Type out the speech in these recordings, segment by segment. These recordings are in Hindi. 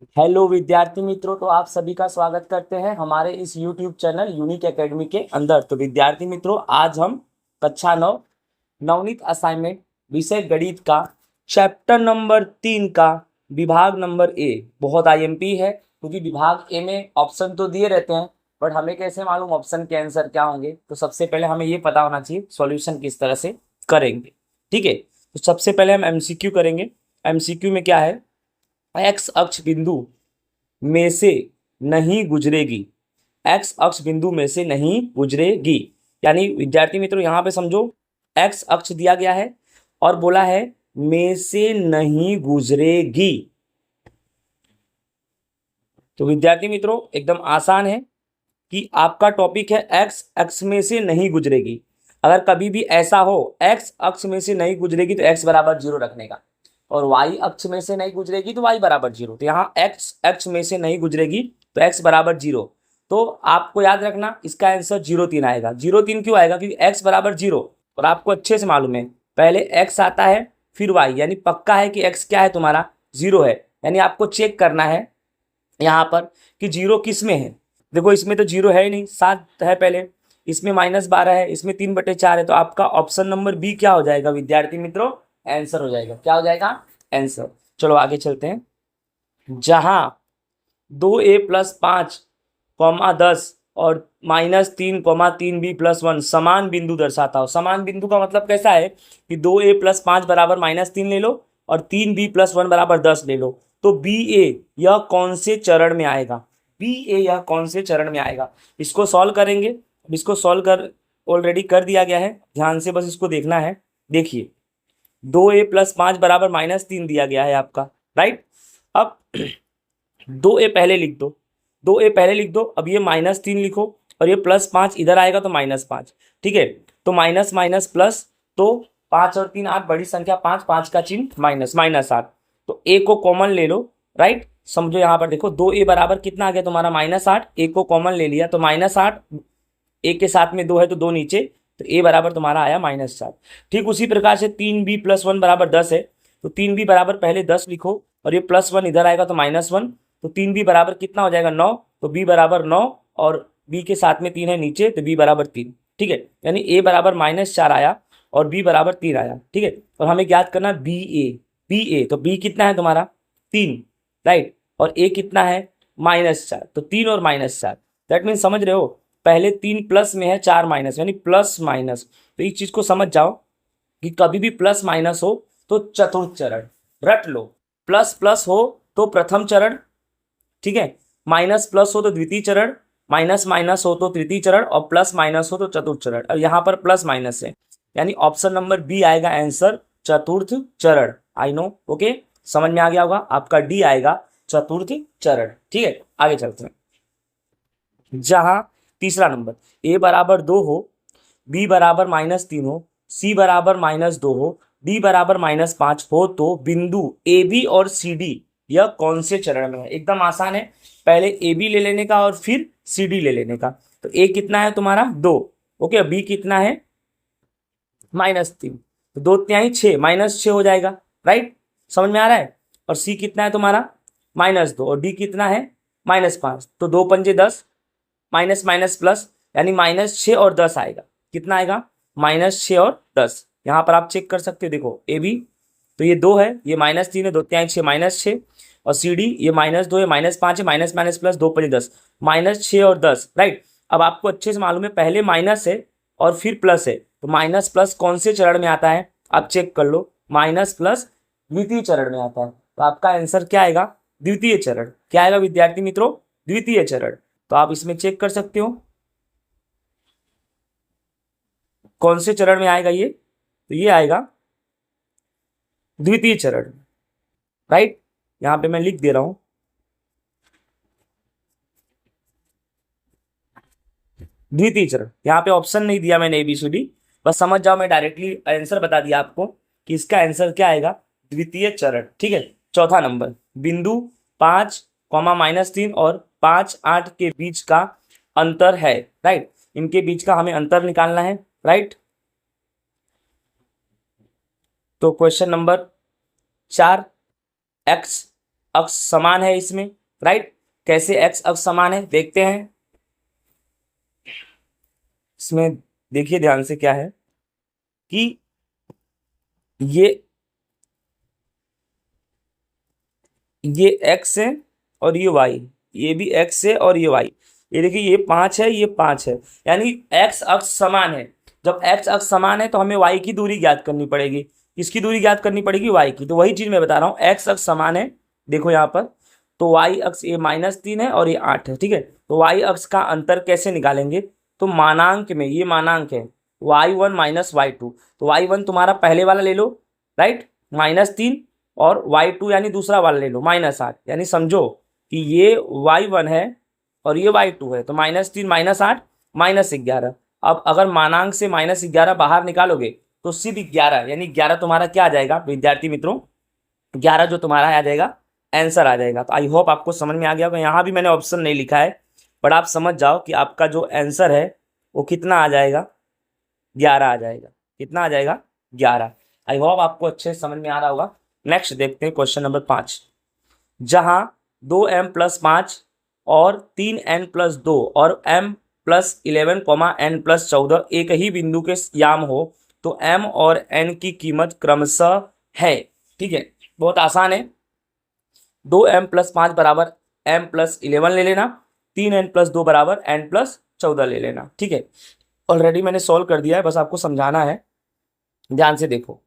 हेलो विद्यार्थी मित्रों, तो आप सभी का स्वागत करते हैं हमारे इस YouTube चैनल यूनिक एकेडमी के अंदर। तो विद्यार्थी मित्रों, आज हम कक्षा 9 नवनीत असाइनमेंट विषय गणित का चैप्टर नंबर 3 का विभाग नंबर ए, बहुत आईएमपी है क्योंकि विभाग ए में ऑप्शन तो दिए रहते हैं, बट हमें कैसे मालूम ऑप्शन के आंसर क्या होंगे। तो सबसे पहले हमें ये पता होना चाहिए सॉल्यूशन किस तरह से करेंगे। ठीक है, तो सबसे पहले हम एमसीक्यू करेंगे। एमसीक्यू में क्या है, एक्स अक्ष बिंदु में से नहीं गुजरेगी, एक्स अक्ष बिंदु में से नहीं गुजरेगी। यानी विद्यार्थी मित्रों यहाँ पे समझो, एक्स अक्ष दिया गया है और बोला है में से नहीं गुजरेगी। तो विद्यार्थी मित्रों एकदम आसान है कि आपका टॉपिक है एक्स अक्ष में से नहीं गुजरेगी। अगर कभी भी ऐसा हो एक्स अक्ष में से नहीं गुजरेगी तो एक्स बराबर 0 रखने का, और वाई अक्ष में से नहीं गुजरेगी तो वाई बराबर 0। तो यहाँ एक्स अक्ष में से नहीं गुजरेगी तो एक्स बराबर 0। तो आपको याद रखना इसका आंसर 0,3 आएगा। 0,3 क्यों आएगा? क्योंकि एक्स बराबर 0 और आपको अच्छे से मालूम है पहले एक्स आता है फिर वाई, यानी पक्का है कि एक्स क्या है तुम्हारा 0 है। यानी आपको चेक करना है यहाँ पर कि 0 किस में है। देखो इसमें तो 0 है ही नहीं, 7 है पहले, इसमें -12 है, इसमें 3/4 है। तो आपका ऑप्शन नंबर बी क्या हो जाएगा विद्यार्थी मित्रों? आंसर हो जाएगा। क्या हो जाएगा? आंसर। चलो आगे चलते हैं। जहां 2a+5, 10 और -3, 3b+1 समान बिंदु दर्शाता हो। समान बिंदु का मतलब कैसा है कि 2a+5 बराबर -3 ले लो और 3b+1 बराबर 10 ले लो। तो बी ए यह कौन से चरण में आएगा? बी ए यह कौन से चरण में आएगा? इसको सॉल्व करेंगे। अब इसको सॉल्व कर ऑलरेडी कर दिया गया है, ध्यान से बस इसको देखना है। देखिए 2a+5 बराबर -3 दिया गया है आपका, राइट। अब 2a पहले लिख दो, 2a पहले लिख दो। अब ये -3 लिखो और ये +5 इधर आएगा तो -5। ठीक है, तो माइनस माइनस प्लस, तो 5 और 3 8, बड़ी संख्या 5, 5 का चिन्ह माइनस, -8। तो a को कॉमन ले लो, राइट। समझो यहाँ पर देखो 2a बराबर कितना आ गया तुम्हारा -8, a को कॉमन ले लिया तो -8, a के साथ में 2 है तो 2 नीचे, तो a बराबर तुम्हारा आया -4। ठीक उसी प्रकार से 3b+1 बराबर 10 है, तो 3b बराबर पहले 10 लिखो और ये +1 इधर आएगा तो -1, तो 3b बराबर कितना हो जाएगा 9, तो b बराबर 9 और b के साथ में 3 है नीचे तो b बराबर 3। ठीक है, यानी a बराबर -4 आया और b बराबर 3 आया। ठीक है, और हमें ज्ञात करना बी ए। बी ए तो b कितना है तुम्हारा 3, राइट, और a कितना है -4, तो 3 और -4। दैट मीन समझ रहे हो, पहले 3 प्लस में है 4 माइनस, यानी प्लस माइनस। तो इस चीज को समझ जाओ कि कभी भी प्लस माइनस हो तो चतुर्थ चरण रट लो। प्लस प्लस हो तो प्रथम चरण, ठीक है, माइनस प्लस हो तो द्वितीय चरण, माइनस माइनस हो तो तृतीय चरण, और प्लस माइनस हो तो चतुर्थ चरण। और यहाँ पर प्लस माइनस है, यानी ऑप्शन नंबर बी आएगा आंसर, चतुर्थ चरण। आई नो, ओके, समझ में आ गया होगा, आपका डी आएगा चतुर्थ चरण। ठीक है, आगे चलते हैं। जहां तीसरा नंबर a बराबर 2 हो, b बराबर -3 हो, c बराबर -2 हो, d बराबर -5 हो, तो बिंदु ए बी और सी डी यह कौन से चरण में है? एकदम आसान है, पहले ए बी ले लेने का और फिर सी डी ले लेने का। तो a कितना है तुम्हारा 2, ओके, b कितना है -3, तो 2 × 6 -6 हो जाएगा, राइट, समझ में आ रहा है। और c कितना है तुम्हारा -2 और d कितना है -5, तो 2 × 5 = 10, माइनस माइनस प्लस, यानी -6 और 10 आएगा। कितना आएगा? -6 और 10। यहाँ पर आप चेक कर सकते हो, देखो ए बी तो ये 2 है, ये -3 है, 2 × 6 -6, और सी डी ये -2 है, -5 है, माइनस माइनस प्लस, 2 × 5 = 10, -6 और 10, राइट। अब आपको अच्छे से मालूम है पहले माइनस है और फिर प्लस है, तो माइनस प्लस कौन से चरण में आता है आप चेक कर लो, माइनस प्लस द्वितीय चरण में आता है। तो आपका आंसर क्या आएगा? द्वितीय चरण। क्या आएगा विद्यार्थी मित्रों? द्वितीय चरण। तो आप इसमें चेक कर सकते हो कौन से चरण में आएगा ये, तो ये आएगा द्वितीय चरण, राइट। यहां पे मैं लिख दे रहा हूं द्वितीय चरण। यहां पे ऑप्शन नहीं दिया मैंने ABCD, बस समझ जाओ, मैं डायरेक्टली आंसर बता दिया आपको कि इसका आंसर क्या आएगा, द्वितीय चरण। ठीक है, चौथा नंबर बिंदु 5, -3 और 5, 8 के बीच का अंतर है, राइट, इनके बीच का हमें अंतर निकालना है, राइट। तो क्वेश्चन नंबर 4, x अक्ष समान है इसमें, राइट। कैसे एक्स अक्ष समान है देखते हैं। इसमें देखिए ध्यान से क्या है कि ये एक्स है और ये वाई, ये भी एक्स है और ये वाई। ये देखिए ये 5 है, ये 5 है, यानी एक्स अक्ष समान है। जब एक्स अक्ष समान है तो हमें वाई की दूरी ज्ञात करनी पड़ेगी। किसकी दूरी ज्ञात करनी पड़ेगी? वाई की। तो वही चीज मैं बता रहा हूँ, एक्स अक्ष समान है, देखो यहाँ पर। तो वाई अक्ष ये -3 है और ये 8 है, ठीक है। तो वाई अक्ष का अंतर कैसे निकालेंगे? तो मानांक में, ये मानांक है y1 माइनस y2। तो y1 तुम्हारा पहले वाला ले लो, राइट, -3, और y2 यानी दूसरा वाला ले लो -8। यानी समझो कि ये y1 है और ये y2 है। तो -3 -8 -11। अब अगर मानांक से -11 बाहर निकालोगे तो सिर्फ 11, यानी 11 तुम्हारा क्या आ जाएगा विद्यार्थी मित्रों? 11 जो तुम्हारा आ जाएगा आंसर आ जाएगा। तो आई होप आपको समझ में आ गया होगा। यहाँ भी मैंने ऑप्शन नहीं लिखा है, बट आप समझ जाओ कि आपका जो आंसर है वो कितना आ जाएगा, 11 आ जाएगा। कितना आ जाएगा? 11। आई होप आपको अच्छे से समझ में आ रहा होगा। नेक्स्ट देखते हैं क्वेश्चन नंबर 5। जहां 2m + 5 और 3n + 2 और m + 11, n + 14 एक ही बिंदु के याम हो तो m और n की कीमत क्रमशः है। ठीक है, बहुत आसान है। 2m + 5 बराबर m + 11 ले लेना, 3n + 2 बराबर n + 14 ले लेना। ठीक है, ऑलरेडी मैंने सॉल्व कर दिया है, बस आपको समझाना है। ध्यान से देखो,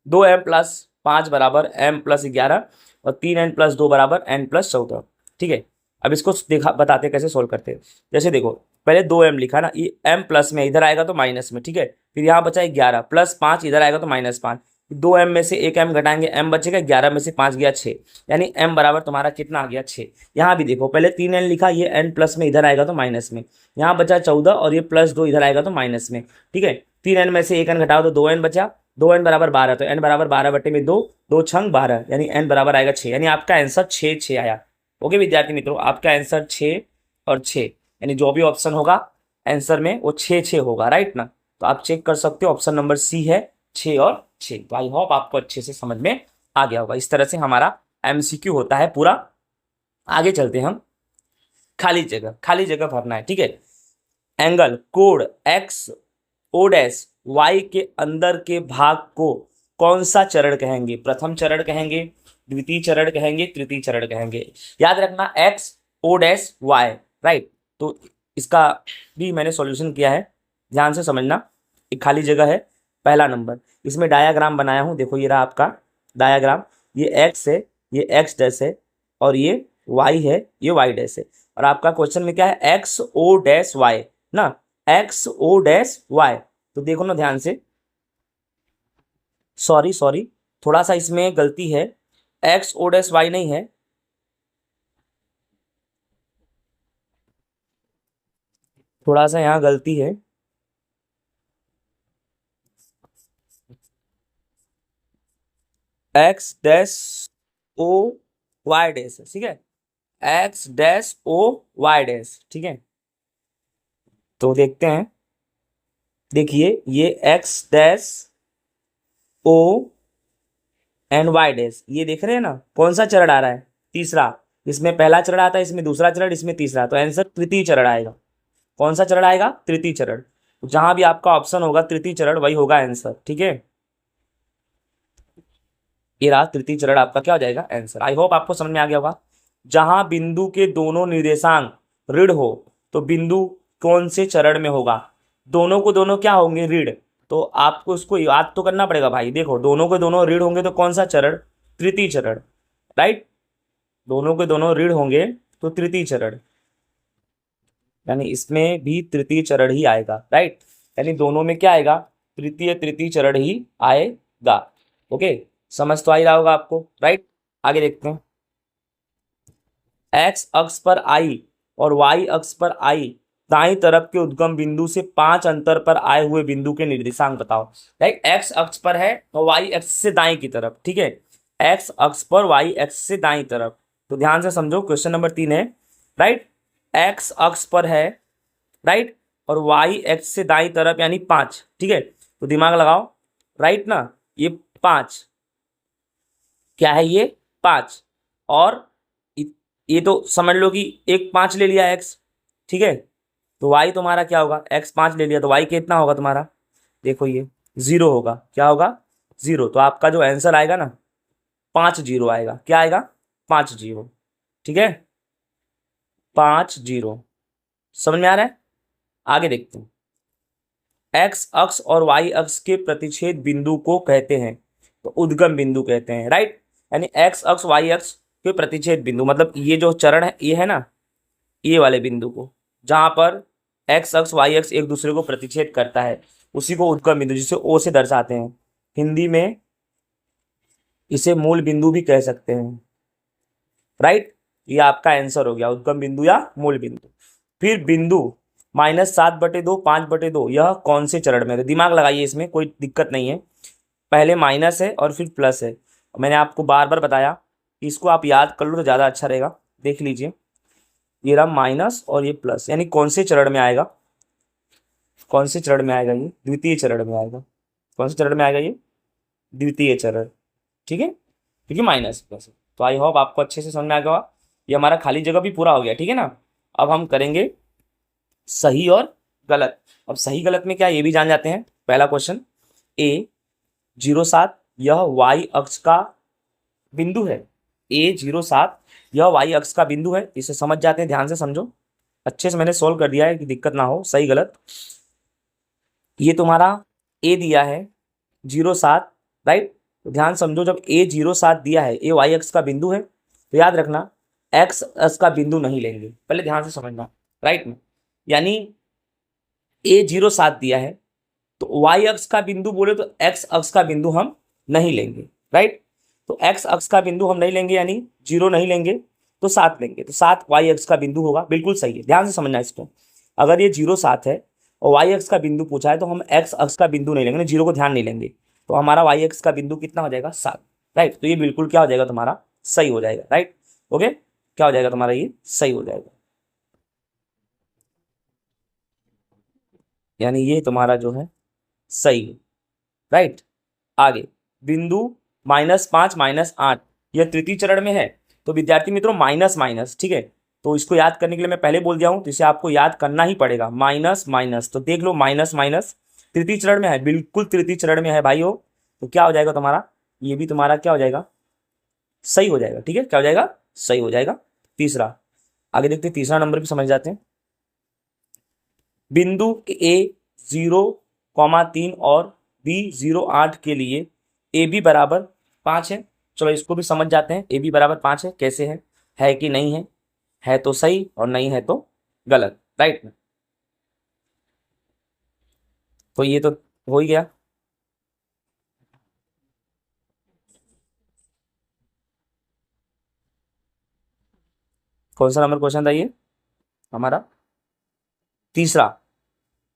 2m + 5 बराबर m + 11 और 3n + 2 बराबर n + 14। ठीक है, अब इसको देखा बताते कैसे सोल्व करते हैं। जैसे देखो, पहले 2m लिखा ना, ये m प्लस में इधर आएगा तो माइनस में, ठीक है। फिर यहाँ बचा 11 + 5 इधर आएगा तो -5। 2m में से एक m घटाएंगे, m बचेगा, 11 में से 5 गया 6, यानी m बराबर तुम्हारा कितना आ गया? 6। यहाँ भी देखो, पहले 3n लिखा, ये n प्लस में इधर आएगा तो माइनस में, यहाँ बचा 14 और ये +2 इधर आएगा तो माइनस में। ठीक है, 3n में से एक n घटाओ तो 2n बचा, 2n बराबर 12, तो n बराबर 12/2, 2 छंग 12, यानी n बराबर आएगा 6, यानी आपका आंसर 6 आया। ओके विद्यार्थी मित्रों, आपका आंसर 6 और 6, यानी जो भी ऑप्शन होगा आंसर में वो 6 होगा, राइट ना। तो आप चेक कर सकते हो, ऑप्शन नंबर सी है 6 और 6। तो आई होप आपको अच्छे से समझ में आ गया होगा। इस तरह से हमारा एमसीक्यू होता है पूरा। आगे चलते हैं हम। खाली जगह भरना है, ठीक है। एंगल कोण एक्स ओ डैश वाई के अंदर के भाग को कौन सा चरण कहेंगे? प्रथम चरण कहेंगे, द्वितीय चरण कहेंगे, तृतीय चरण कहेंगे। याद रखना X O dash Y, right. तो इसका भी मैंने सॉल्यूशन किया है, ध्यान से समझना। एक खाली जगह है, पहला नंबर, इसमें डायाग्राम बनाया हूं, देखो ये रहा आपका डायाग्राम। ये एक्स है, ये एक्स डैश है, और ये वाई है, ये वाई डैश है। और आपका क्वेश्चन में क्या है? एक्स ओ डैश वाई ना, एक्स ओ डैश वाई। तो देखो ना ध्यान से, सॉरी थोड़ा सा इसमें गलती है, एक्स ओ डैश वाई नहीं है, थोड़ा सा यहाँ गलती है। X dash O Y dash है, ठीक है, X dash O Y dash, ठीक है। तो देखते हैं, देखिए ये X dash O and Y dash, ये देख रहे हैं ना, कौन सा चरण आ रहा है? तीसरा। इसमें पहला चरण आता है, इसमें दूसरा चरण, इसमें तीसरा, तो आंसर तृतीय चरण आएगा। कौन सा चरण आएगा? तृतीय चरण। जहां भी आपका ऑप्शन होगा तृतीय चरण, वही होगा आंसर, ठीक है। ये रहा तृतीय चरण, आपका क्या हो जाएगा? आंसर। आई होप आपको समझ में आ गया होगा। जहां बिंदु के दोनों निर्देशांक ऋण हो तो बिंदु कौन से चरण में होगा? दोनों को दोनों क्या होंगे? ऋण। तो आपको उसको याद तो करना पड़ेगा भाई। देखो, दोनों के दोनों ऋण होंगे तो कौन सा चरण? तृतीय चरण, राइट। दोनों के दोनों ऋण होंगे तो तृतीय चरण, यानी इसमें भी तृतीय चरण ही आएगा, राइट। यानी दोनों में क्या आएगा? तृतीय चरण ही आएगा। ओके, समझ तो आ ही रहा होगा आपको, राइट। आगे देखते हैं। एक्स अक्ष पर आई और वाई अक्ष पर आई दाईं तरफ के उद्गम बिंदु से 5 अंतर पर आए हुए बिंदु के निर्देशांक बताओ। राइट, एक्स अक्ष पर है और वाई अक्ष से दाईं की तरफ, ठीक है। एक्स अक्ष पर, वाई अक्ष से दाईं तरफ। तो ध्यान से समझो, क्वेश्चन नंबर 3 है, राइट। एक्स अक्ष पर है, राइट, और वाई अक्ष से दाईं तरफ यानी 5, ठीक है। तो दिमाग लगाओ, राइट ना, ये 5 क्या है? ये 5, और ये तो समझ लो कि एक 5 ले लिया x, ठीक है, तो y तुम्हारा क्या होगा, x 5 ले लिया तो y कितना होगा तुम्हारा, देखो ये 0 होगा, क्या होगा 0। तो आपका जो आंसर आएगा ना 5-0 आएगा, क्या आएगा 5-0, ठीक है 5-0। समझ में आ रहा है? आगे देखते हैं। x अक्ष और y अक्ष के प्रतिच्छेद बिंदु को कहते हैं, तो उद्गम बिंदु कहते हैं, राइट। यानी x अक्ष y अक्ष के प्रतिच्छेद बिंदु मतलब ये जो चरण है ये है ना, ये वाले बिंदु को जहां पर x अक्ष y अक्ष एक दूसरे को प्रतिच्छेद करता है उसी को उद्गम बिंदु, जिसे o से दर्शाते हैं। हिंदी में इसे मूल बिंदु भी कह सकते हैं, राइट। ये आपका आंसर हो गया, उद्गम बिंदु या मूल बिंदु। फिर बिंदु -7/2 5/2 यह कौन से चरण में है? दिमाग लगाइए, इसमें कोई दिक्कत नहीं है। पहले माइनस है और फिर प्लस है। मैंने आपको बार बार बताया कि इसको आप याद कर लो तो ज़्यादा अच्छा रहेगा। देख लीजिए, ये रहा माइनस और ये प्लस, यानी कौन से चरण में आएगा, कौन से चरण में आएगा, ये द्वितीय चरण में आएगा। कौन से चरण में आएगा? ये द्वितीय चरण, ठीक है, क्योंकि माइनस प्लस है। तो आई होप आपको अच्छे से समझ में आ गया। ये हमारा खाली जगह भी पूरा हो गया, ठीक है ना। अब हम करेंगे सही और गलत। अब सही गलत में क्या ये भी जान जाते हैं। पहला क्वेश्चन, A07 यह y अक्ष का बिंदु है। A07 यह y अक्ष का बिंदु है, इसे समझ जाते हैं, ध्यान से समझो। अच्छे से मैंने सोल्व कर दिया है कि दिक्कत ना हो। सही गलत, ये तुम्हारा A दिया है 07, राइट। तो ध्यान समझो, जब A07 दिया है, ये y अक्ष का बिंदु है, तो याद रखना x अक्ष का बिंदु नहीं लेंगे, पहले ध्यान से समझना, राइट में। यानी A07 दिया है तो y अक्ष का बिंदु बोले तो x अक्ष का बिंदु हम नहीं लेंगे, राइट। तो x अक्ष का बिंदु हम नहीं लेंगे, यानी 0 नहीं लेंगे तो 7 लेंगे, तो 7 y अक्ष का बिंदु होगा। बिल्कुल सही है, ध्यान से समझना इसको। अगर ये 07 है और y अक्ष का बिंदु पूछा है तो हम x अक्ष का बिंदु नहीं लेंगे, 0 को ध्यान नहीं लेंगे, तो हमारा y अक्ष का बिंदु कितना हो जाएगा 7, राइट। तो ये बिल्कुल क्या हो जाएगा तुम्हारा, सही हो जाएगा, राइट। ओके, क्या हो जाएगा तुम्हारा, ये सही हो जाएगा, यानी ये तुम्हारा जो है सही है, राइट। आगे बिंदु -5 -8 यह तृतीय चरण में है। तो विद्यार्थी मित्रों माइनस माइनस, ठीक है, तो इसको याद करने के लिए मैं पहले बोल दिया हूं, तो इसे आपको याद करना ही पड़ेगा। माइनस माइनस, तो देख लो माइनस माइनस तृतीय चरण में है, बिल्कुल तृतीय चरण में है भाइयों। तो क्या हो जाएगा तुम्हारा, ये भी तुम्हारा क्या हो जाएगा, सही हो जाएगा, ठीक है, क्या हो जाएगा, सही हो जाएगा। तीसरा, आगे देखते हैं, तीसरा नंबर भी समझ जाते हैं। बिंदु A 0,3 और B 0,8 के लिए AB बराबर 5 है। चलो इसको भी समझ जाते हैं। AB बराबर 5 है, कैसे है कि नहीं है तो सही और नहीं है तो गलत, राइट। तो ये तो हो ही गया। कौन सा नंबर क्वेश्चन था ये हमारा, तीसरा,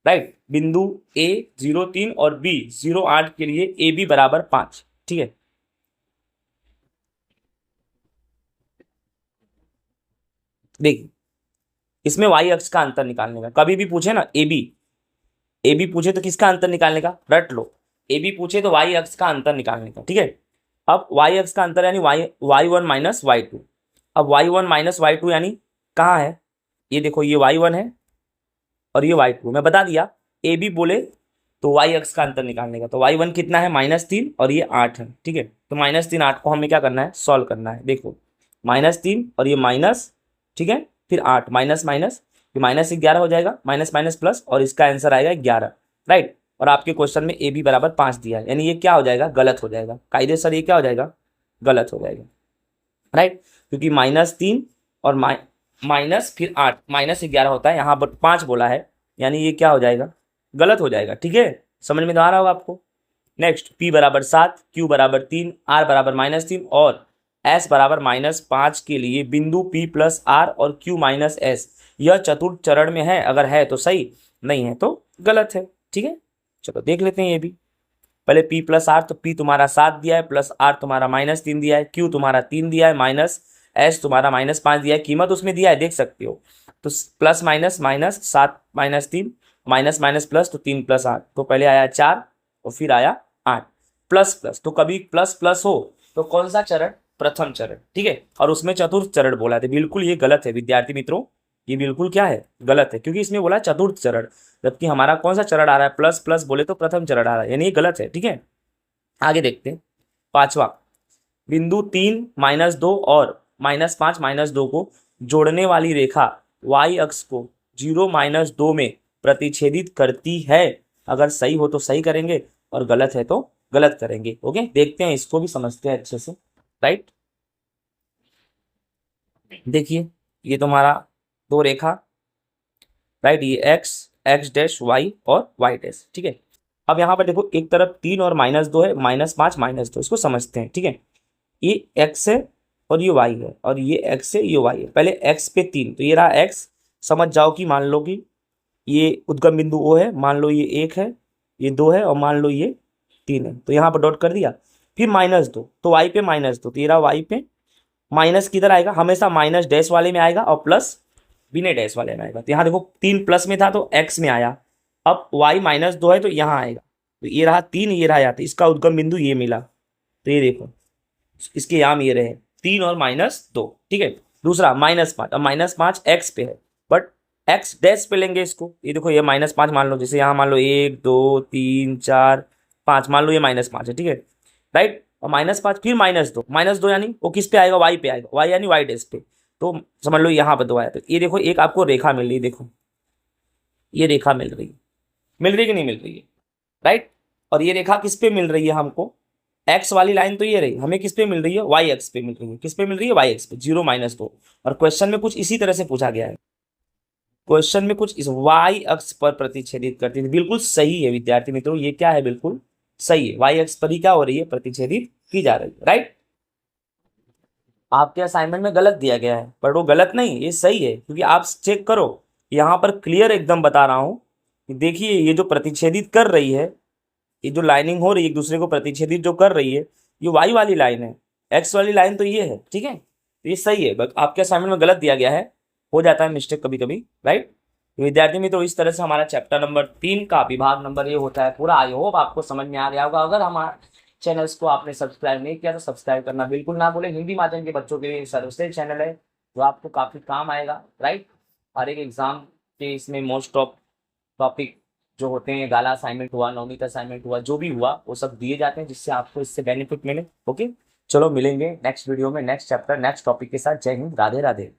राइट। बिंदु A 0,3 और B 0,8 के लिए AB बराबर 5, ठीक है। देखिए, इसमें y अक्ष का अंतर निकालने का, कभी भी पूछे ना AB पूछे तो किसका अंतर निकालने का, रट लो। AB पूछे तो y अक्ष का अंतर निकालने का, ठीक है। अब y अक्ष का अंतर यानी y1 माइनस y2। अब y1 माइनस y2 यानी कहाँ है, ये देखो, ये y1 है और ये y2। मैं बता दिया, AB बोले तो y अक्ष का अंतर निकालने का। तो y1 कितना है, -3 और ये 8 है, ठीक है। तो -3 8 को हमें क्या करना है, सॉल्व करना है। देखो -3 और ये माइनस, ठीक है, फिर 8 माइनस माइनस, फिर -11 हो जाएगा, माइनस माइनस प्लस, और इसका आंसर आएगा 11, राइट। और आपके क्वेश्चन में AB बराबर 5 दिया है, यानी ये क्या हो जाएगा, गलत हो जाएगा। कायदे सर ये क्या हो जाएगा, गलत हो जाएगा, राइट। क्योंकि -3 और माइनस फिर 8 -11 होता है, यहाँ पर 5 बोला है, यानी ये क्या हो जाएगा, गलत हो जाएगा, ठीक है। समझ में तो आ रहा होगा आपको। नेक्स्ट, P बराबर 7, Q बराबर 3, R बराबर -3 और S बराबर -5 के लिए बिंदु P प्लस R और Q माइनस S यह चतुर्थ चरण में है। अगर है तो सही, नहीं है तो गलत है, ठीक है। चलो देख लेते हैं ये भी। पहले P प्लस R, तो P तुम्हारा 7 दिया है, प्लस R तुम्हारा -3 दिया है, Q तुम्हारा 3 दिया है, माइनस S तुम्हारा -5 दिया है। कीमत उसमें दिया है, देख सकते हो। तो plus minus minus 7 -3 minus minus plus, तो 3 + 8, तो पहले आया 4 और फिर आया 8, प्लस प्लस। तो कभी प्लस प्लस हो तो कौन सा चरण प्रथम चरण, ठीक है, और उसमें चतुर्थ चरण बोला था। बिल्कुल ये गलत है विद्यार्थी मित्रों, ये बिल्कुल क्या है, गलत है, क्योंकि इसमें बोला चतुर्थ चरण, जबकि हमारा कौन सा चरण आ रहा है, प्लस प्लस बोले तो प्रथम चरण आ रहा है, यानी ये गलत है, ठीक है। आगे देखते हैं, पांचवा, बिंदु 3 -2 और -5 -2 को जोड़ने वाली रेखा y अक्ष को 0 -2 में प्रतिच्छेदित करती है। अगर सही हो तो सही करेंगे और गलत है तो गलत करेंगे। ओके, देखते हैं, इसको भी समझते हैं अच्छे से। राइट, देखिए ये तुम्हारा दो रेखा, राइट, ये x डैश y और y डैश, ठीक है। अब यहाँ पर देखो, एक तरफ 3 और -2 है, -5 -2, इसको समझते हैं, ठीक है। ये x है और ये y है, और ये x है, ये y है। पहले x पे 3, तो ये रहा x, समझ जाओ कि मान लो कि ये उद्गम बिंदु O है, मान लो ये 1 है, ये 2 है, और मान लो ये 3 है, तो यहाँ पर डॉट कर दिया। फिर -2, तो y पे -2, तो ये रहा y पे, माइनस किधर आएगा, हमेशा माइनस डैश वाले में आएगा और प्लस बिना डैश वाले में आएगा। तो यहाँ देखो 3 प्लस में था तो x में आया, अब y -2 है तो यहाँ आएगा, तो ये रहा 3, ये रहा यहाँ, तो इसका उद्गम बिंदु ये मिला, तो ये देखो इसके याम ये रहे 3 और -2, ठीक है। दूसरा -5, अब -5 x पे है, बट x डैश पे लेंगे इसको, ये देखो ये -5 मान लो, जैसे यहाँ मान लो 1 2 3 4 5, मान लो ये -5 है, ठीक है, राइट। और -5 फिर -2 यानी वो किस पे आएगा, y पे आएगा, y यानी y डैश पे, तो समझ लो यहाँ पर 2 आया। तो ये देखो एक आपको रेखा मिल रही है, देखो ये रेखा मिल रही है कि नहीं मिल रही है, राइट। और ये रेखा किस पे मिल रही है हमको, एक्स वाली लाइन तो ये रही, हमें किस पे मिल रही है, वाई एक्स पे मिल रही है। किस पे मिल रही है, वाई एक्स पे, 0 -2। और क्वेश्चन में कुछ इसी तरह से पूछा गया है, क्वेश्चन में कुछ इस वाई अक्ष पर प्रतिच्छेदित करती है। बिल्कुल सही है विद्यार्थी मित्रों, ये क्या है, बिल्कुल सही है, वाई अक्ष पर ही क्या हो रही है, प्रतिच्छेदित की जा रही है, राइट। आपके असाइनमेंट में गलत दिया गया है, पर वो गलत नहीं, ये सही है, क्योंकि आप चेक करो, यहाँ पर क्लियर एकदम बता रहा हूँ कि देखिए ये जो प्रतिच्छेदित कर रही है, ये जो लाइनिंग हो रही है एक दूसरे को प्रतिच्छेदित जो कर रही है, ये वाई वाली लाइन है, एक्स वाली लाइन तो ये है, ठीक है। तो ये सही है, बट आपके असाइनमेंट में गलत दिया गया है, हो जाता है मिस्टेक कभी कभी, राइट। विद्यार्थी मित्रों, इस तरह से हमारा चैप्टर नंबर 3 का विभाग नंबर ये होता है पूरा। आई होप आपको समझ में आ गया होगा। अगर हमारे चैनल्स को आपने सब्सक्राइब नहीं किया तो सब्सक्राइब करना बिल्कुल ना भूलें। हिंदी माध्यम के बच्चों के लिए सर्वश्रेष्ठ चैनल है, जो आपको काफ़ी काम आएगा, राइट। हर एक एग्जाम के इसमें मोस्ट ऑफ टॉपिक जो होते हैं, गाला असाइनमेंट हुआ, नौवीं का असाइनमेंट हुआ, जो भी हुआ वो सब दिए जाते हैं, जिससे आपको इससे बेनिफिट मिले। ओके, चलो मिलेंगे नेक्स्ट वीडियो में, नेक्स्ट चैप्टर, नेक्स्ट टॉपिक के साथ। जय हिंद, राधे राधे।